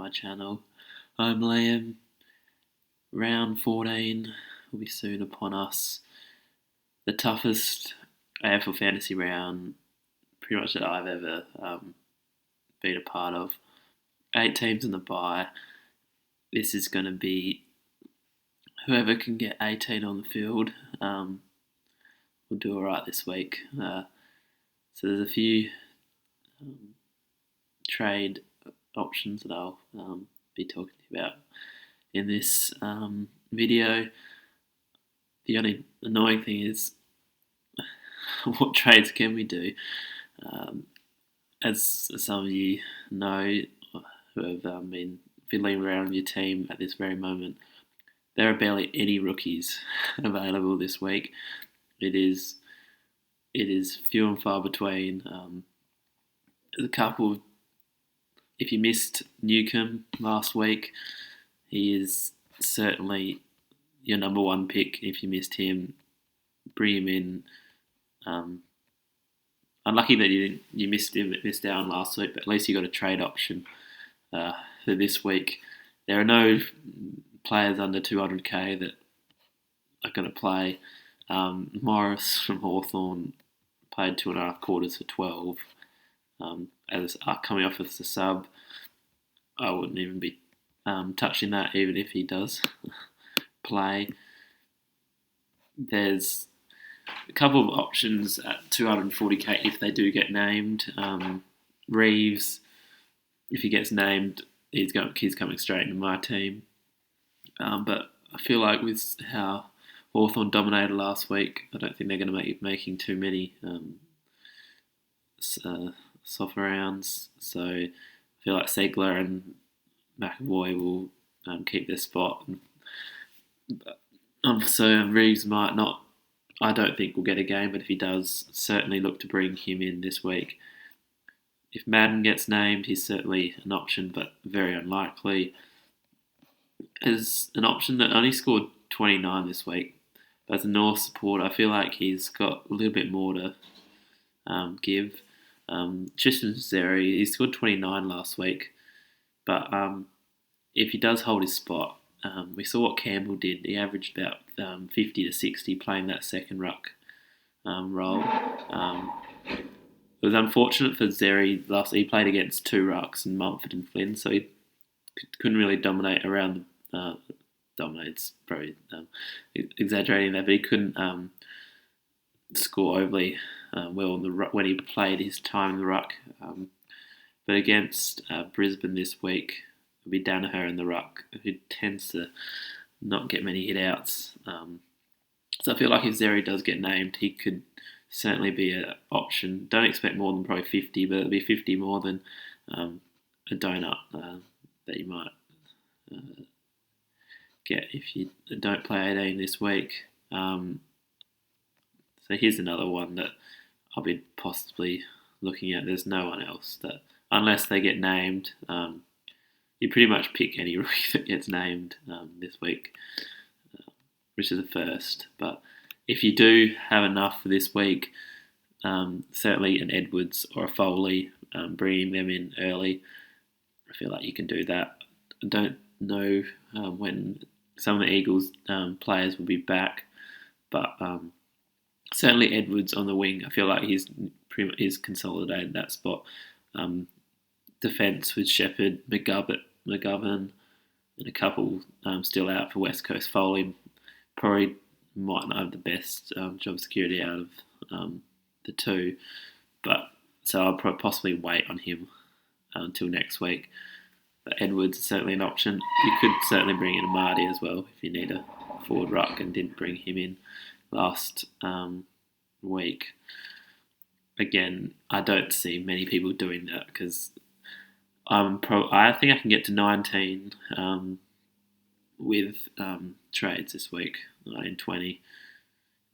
my channel. I'm Liam. Round 14 will be soon upon us. The toughest AFL Fantasy round pretty much that I've ever been a part of. 8 teams in the bye. This is going to be whoever can get 18 on the field will do alright this week. So there's a few trade options that I'll be talking to you about in this video. The only annoying thing is what trades can we do? As some of you know who have been fiddling around with your team at this very moment, there are barely any rookies available this week. It is few and far between. There's a couple. If you missed Newcomb last week, he is certainly your number one pick. If you missed him, bring him in. Unlucky that you missed out on last week, but at least you got a trade option for this week. There are no players under 200k that are going to play. Morris from Hawthorn played 2.5 quarters for 12. As coming off as a sub, I wouldn't even be touching that, even if he does play. There's a couple of options at 240k if they do get named. Reeves, if he gets named, he's coming straight into my team. But I feel like with how Hawthorn dominated last week, I don't think they're going to be making too many soft rounds. So I feel like Segler and McAvoy will keep their spot. So Reeves might not, I don't think will get a game, but if he does, certainly look to bring him in this week. If Madden gets named, he's certainly an option, but very unlikely. As an option that only scored 29 this week, but as a North supporter, I feel like he's got a little bit more to give. Tristan Xerri, he scored 29 last week, but if he does hold his spot, we saw what Campbell did. He averaged about 50 to 60 playing that second ruck role. It was unfortunate for Xerri last. He played against 2 rucks in Mumford and Flynn, so he couldn't really dominate around the. Dominates probably exaggerating that, but he couldn't score overly well when he played his time in the ruck. But against Brisbane this week, it'll be Danaher in the ruck, who tends to not get many hit outs. So I feel like if Xerri does get named, he could certainly be an option. Don't expect more than probably 50, but it'll be 50 more than a donut that you might get if you don't play 18 this week. So here's another one that I'll be possibly looking at. There's no one else that, unless they get named, you pretty much pick any rookie that gets named this week, which is a first. But if you do have enough for this week, certainly an Edwards or a Foley, bringing them in early, I feel like you can do that. I don't know when some of the Eagles players will be back, but certainly Edwards on the wing, I feel like he's consolidated that spot. Defence with Shepherd, McGovern, and a couple still out for West Coast. Foley probably might not have the best job security out of the two, but so I'll possibly wait on him until next week. But Edwards is certainly an option. You could certainly bring in Marty as well if you need a forward ruck and didn't bring him in last week. Again, I don't see many people doing that because I think I can get to 19 with trades this week, 20.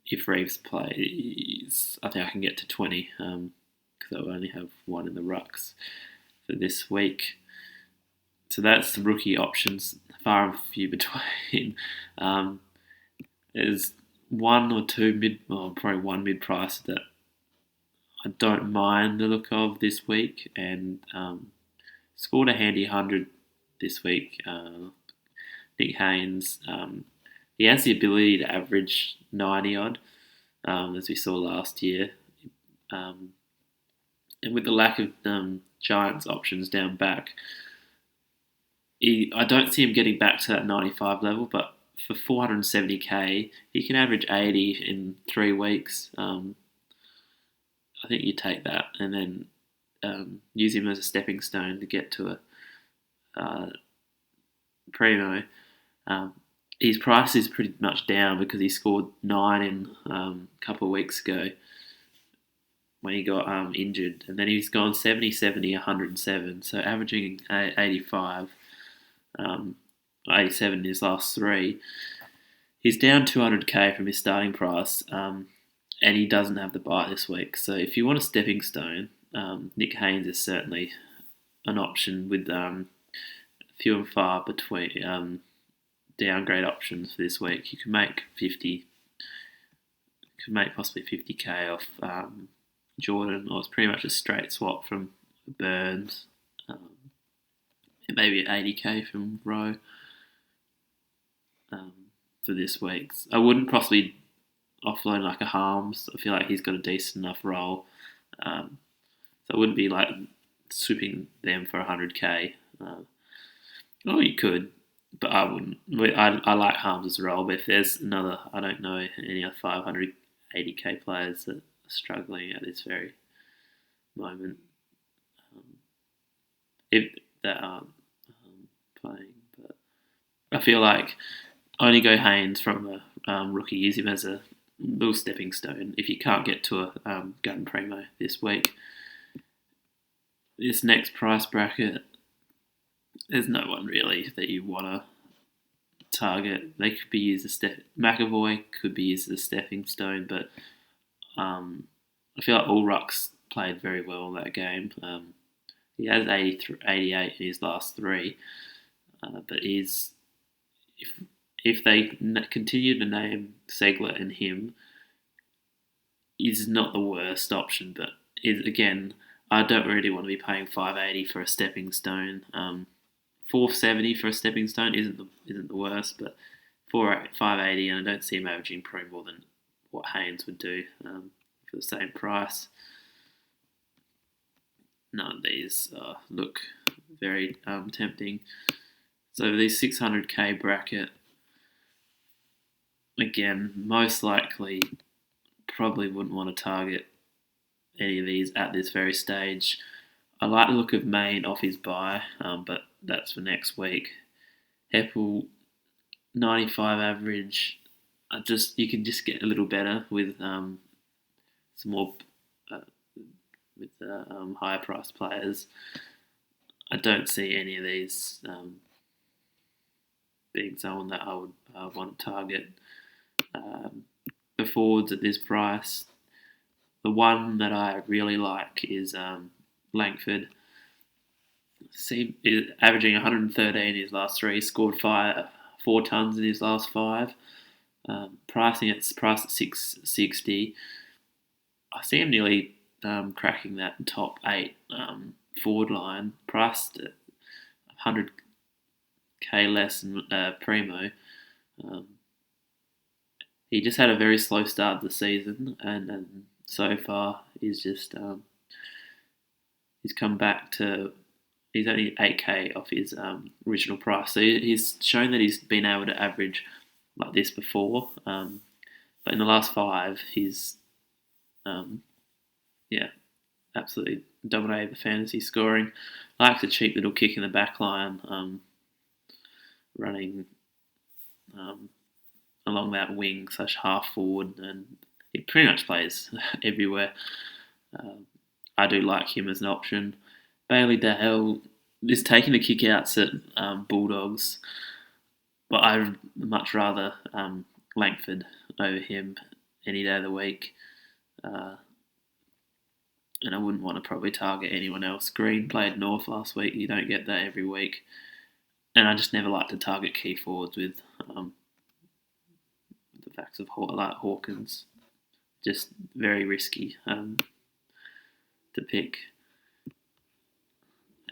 If Reeves plays, I think I can get to 20 because I only have one in the rucks for this week. So that's the rookie options, far and few between. There's one or two probably one mid-price that I don't mind the look of this week, and scored a handy 100 this week. Nick Haynes, he has the ability to average 90 odd, as we saw last year. And with the lack of Giants options down back, I don't see him getting back to that 95 level, but for 470k, he can average 80 in 3 weeks. I think you take that and then use him as a stepping stone to get to a primo. His price is pretty much down because he scored 9 in a couple of weeks ago when he got injured, and then he's gone 70, 70, 107, so averaging 85, 87 in his last 3. He's down 200k from his starting price, and he doesn't have the bye this week. So if you want a stepping stone, Nick Haynes is certainly an option with few and far between downgrade options for this week. You can make 50, possibly 50k off Jordan, or it's pretty much a straight swap from Burns. Maybe 80k from Rowe for this week. I wouldn't possibly offload like a Harms. I feel like he's got a decent enough role. So I wouldn't be like swooping them for 100k. Or you could, but I wouldn't. I like Harms' role, but if there's another, I don't know any other 580k players that are struggling at this very moment, if that aren't playing. But I feel like only go Haynes from a rookie. Use him as a little stepping stone if you can't get to a gun primo this week. This next price bracket, there's no one really that you want to target. They could be used as McAvoy could be used as a stepping stone, but I feel like Ulruck's played very well in that game. He has 88 in his last 3, but if they continue to name Segler and him, is not the worst option, but again, I don't really want to be paying 580 for a stepping stone. 470 for a stepping stone isn't the worst, but 580, and I don't see him averaging probably more than what Haynes would do for the same price. None of these look very tempting. So these 600k bracket, again, most likely probably wouldn't want to target any of these at this very stage. I like the look of Maine off his bye, but that's for next week. Heppel, 95 average. You can just get a little better with some more with higher priced players. I don't see any of these being someone that I would want to target. The forwards at this price, the one that I really like is Langford. Averaging 113 in his last 3, scored 4 tons in his last 5. Pricing at 660. I see him nearly cracking that top 8 forward line, priced at 100k less than Primo. He just had a very slow start to the season, and so far he's just he's come back to. He's only 8k off his original price, so he's shown that he's been able to average like this before. But in the last 5, he's absolutely dominated the fantasy scoring. Likes a cheap little kick in the back line, running along that wing / half forward, and he pretty much plays everywhere. I do like him as an option. Bailey Dale is taking the kick-outs at Bulldogs, but I'd much rather Langford over him any day of the week. And I wouldn't want to probably target anyone else. Green played North last week. You don't get that every week. And I just never like to target key forwards with the facts of like Hawkins. Just very risky to pick.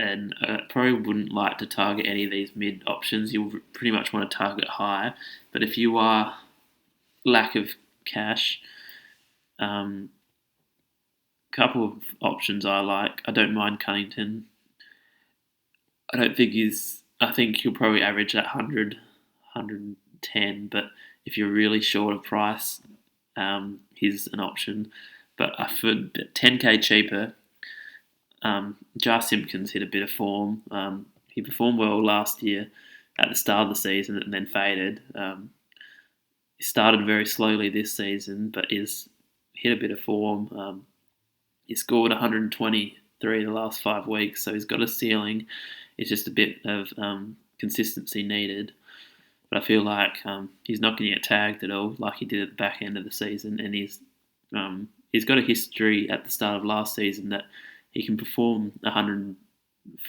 and probably wouldn't like to target any of these mid options. You'll pretty much want to target high. But if you are lack of cash, couple of options I like. I don't mind Cunnington. I don't think he's. I think he'll probably average that 100, 110. But if you're really short of price, he's an option. But for 10k cheaper, Jar Simpkins hit a bit of form. He performed well last year at the start of the season and then faded. He started very slowly this season, but is hit a bit of form. He scored 123 the last 5 weeks, so he's got a ceiling. It's just a bit of consistency needed. But I feel like he's not going to get tagged at all, like he did at the back end of the season, and he's got a history at the start of last season that he can perform 105,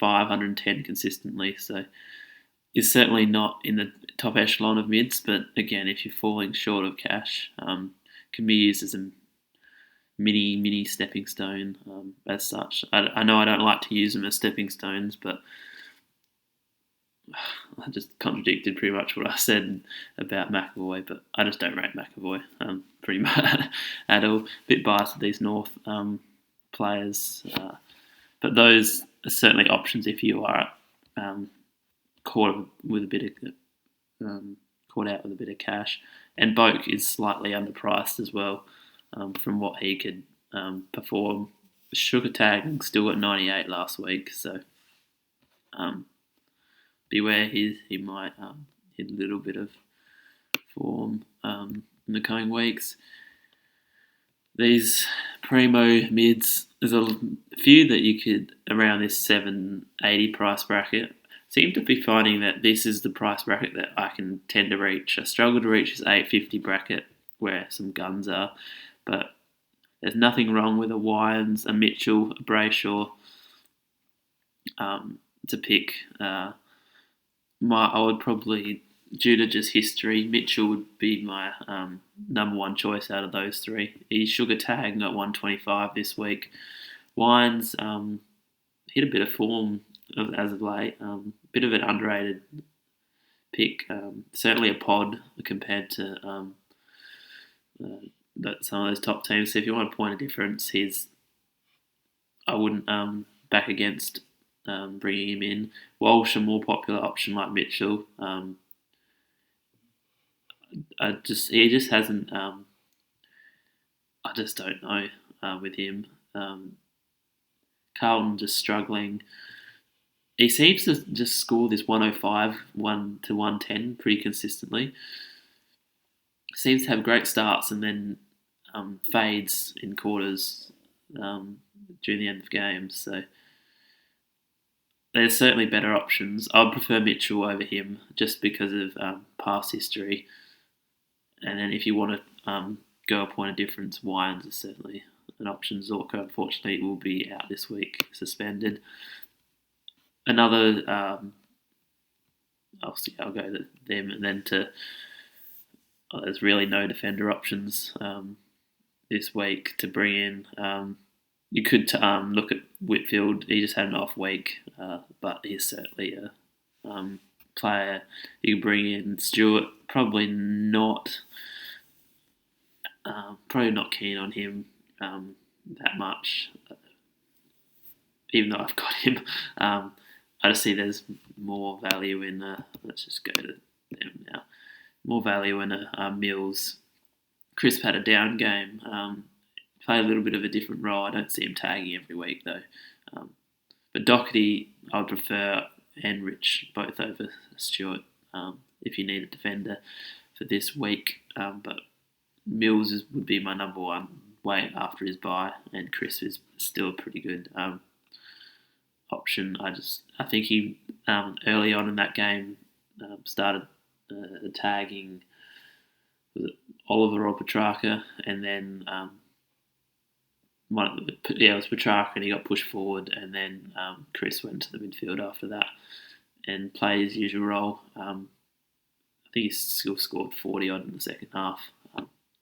110 consistently. So he's certainly not in the top echelon of mids, but again, if you're falling short of cash, can be used as a mini stepping stone as such. I know I don't like to use them as stepping stones, but I just contradicted pretty much what I said about McAvoy, but I just don't rate McAvoy pretty much at all. A bit biased with these North players, but those are certainly options if you are caught with a bit of caught out with a bit of cash. And Boak is slightly underpriced as well from what he could perform. Sugar Tag still got 98 last week, so beware he might hit a little bit of form in the coming weeks. These primo mids, there's a few that you could around this 780 price bracket. Seem to be finding that this is the price bracket that I can tend to reach. I struggle to reach this 850 bracket where some guns are, but there's nothing wrong with a Wyans, a Mitchell, a Brayshaw to pick. I would probably, due to just history, Mitchell would be my number one choice out of those three. He's sugar tagged at 125 this week. Wines hit a bit of form as of late. Bit of an underrated pick. Certainly a pod compared to some of those top teams. So if you want a point of difference, I wouldn't back against bringing him in. Walsh, a more popular option like Mitchell. He just hasn't. I just don't know with him. Carlton just struggling. He seems to just score this 105, 1 to 110 pretty consistently. Seems to have great starts and then fades in quarters during the end of games. So there's certainly better options. I would prefer Mitchell over him just because of past history. And then if you want to go a point of difference, Wyans is certainly an option. Zorko, unfortunately, will be out this week, suspended. Another, I'll go to them, and then there's really no defender options this week to bring in. You could look at Whitfield. He just had an off week, but he's certainly a player you can bring in. Stewart, probably not keen on him that much, even though I've got him. I just see there's more value in. Let's just go to them now. More value in Mills. Crisp had a down game. Played a little bit of a different role. I don't see him tagging every week though. But Doherty, I would prefer, and Rich both over Stewart if you need a defender for this week. But Mills would be my number one weight after his bye, and Crisp is still a pretty good option. I think he early on in that game started tagging Oliver or Petrarca, and then it was Petrarca, and he got pushed forward, and then Chris went to the midfield after that and played his usual role. I think he still scored 40 odd in the second half.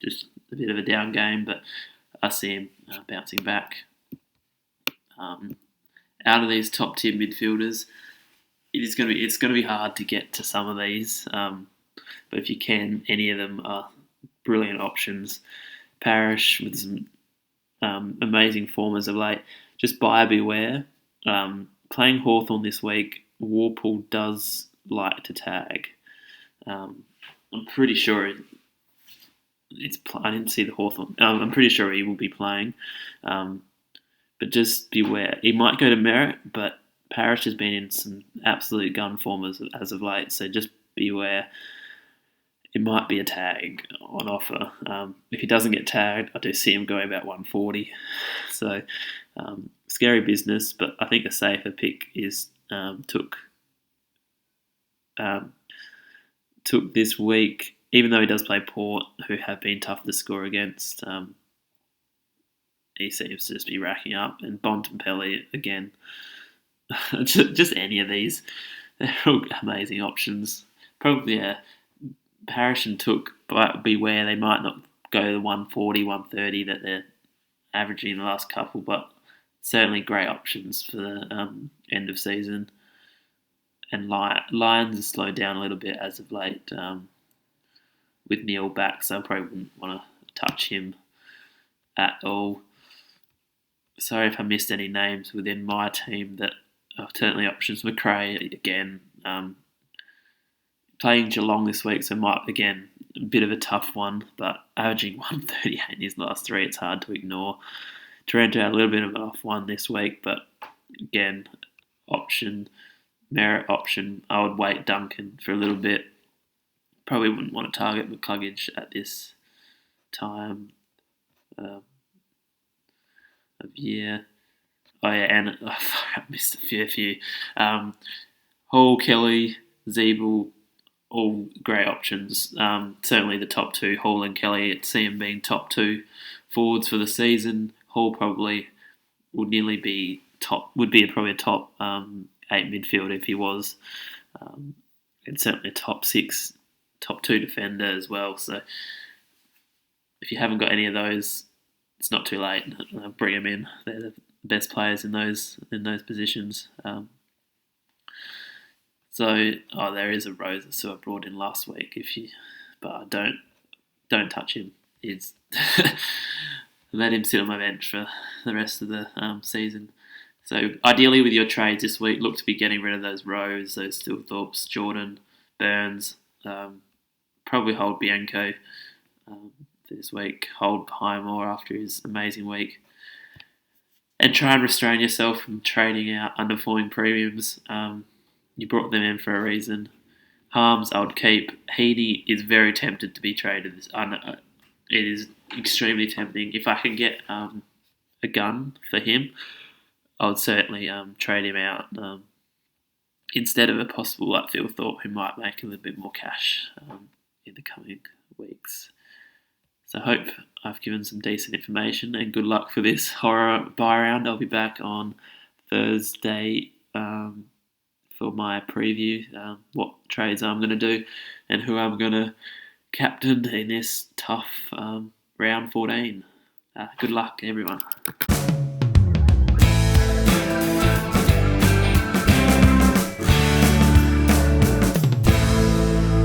Just a bit of a down game, but I see him bouncing back. out of these top tier midfielders, it's going to be hard to get to some of these. But if you can, any of them are brilliant options. Parrish with some amazing form as of late. Just buyer beware. Playing Hawthorn this week, Warpool does like to tag. I'm pretty sure I didn't see the Hawthorn. I'm pretty sure he will be playing. But just beware. He might go to Merritt, but Parrish has been in some absolute gun form as of late, so just beware. It might be a tag on offer. If he doesn't get tagged, I do see him going about 140. So scary business, but I think a safer pick is took this week, even though he does play Port, who have been tough to score against. He seems to just be racking up, and Bontempelli again. just any of these, they're all amazing options. Probably Parrish and Took, but beware, they might not go to the 140, 130 that they're averaging in the last couple, but certainly great options for the end of season. And Lions have slowed down a little bit as of late with Neil back, so I probably wouldn't want to touch him at all. Sorry if I missed any names within my team that are certainly options. McRae, again, playing Geelong this week, so might, again, a bit of a tough one, but averaging 138 in his last three, it's hard to ignore. Taranto had a little bit of an off one this week, but again, merit option. I would wait Duncan for a little bit. Probably wouldn't want to target McCluggage at this time of year. Oh yeah, and I missed a few. Hall, Kelly, Zeeble, all great options. Certainly the top two, Hall and Kelly, I'd see him being top two forwards for the season. Hall probably would nearly be probably a top 8 midfielder if he was. And certainly a top 6, top 2 defender as well. So if you haven't got any of those, it's not too late. Bring them in. They're the best players in those positions. There is a Roses who I brought in last week. But don't touch him. He's let him sit on my bench for the rest of the season. So ideally with your trades this week, look to be getting rid of those Rose, those Stilthorpes, Jordan, Burns. Probably hold Bianco this week. Hold Highmore after his amazing week. And try and restrain yourself from trading out underperforming premiums. You brought them in for a reason. Harms, I would keep. Heaney is very tempted to be traded. It is extremely tempting. If I can get a gun for him, I would certainly trade him out instead of a possible like Phil Thorpe, who might make a little bit more cash in the coming weeks. So I hope I've given some decent information, and good luck for this horror buy round. I'll be back on Thursday for my preview, what trades I'm going to do and who I'm going to captain in this tough round 14. Good luck, everyone.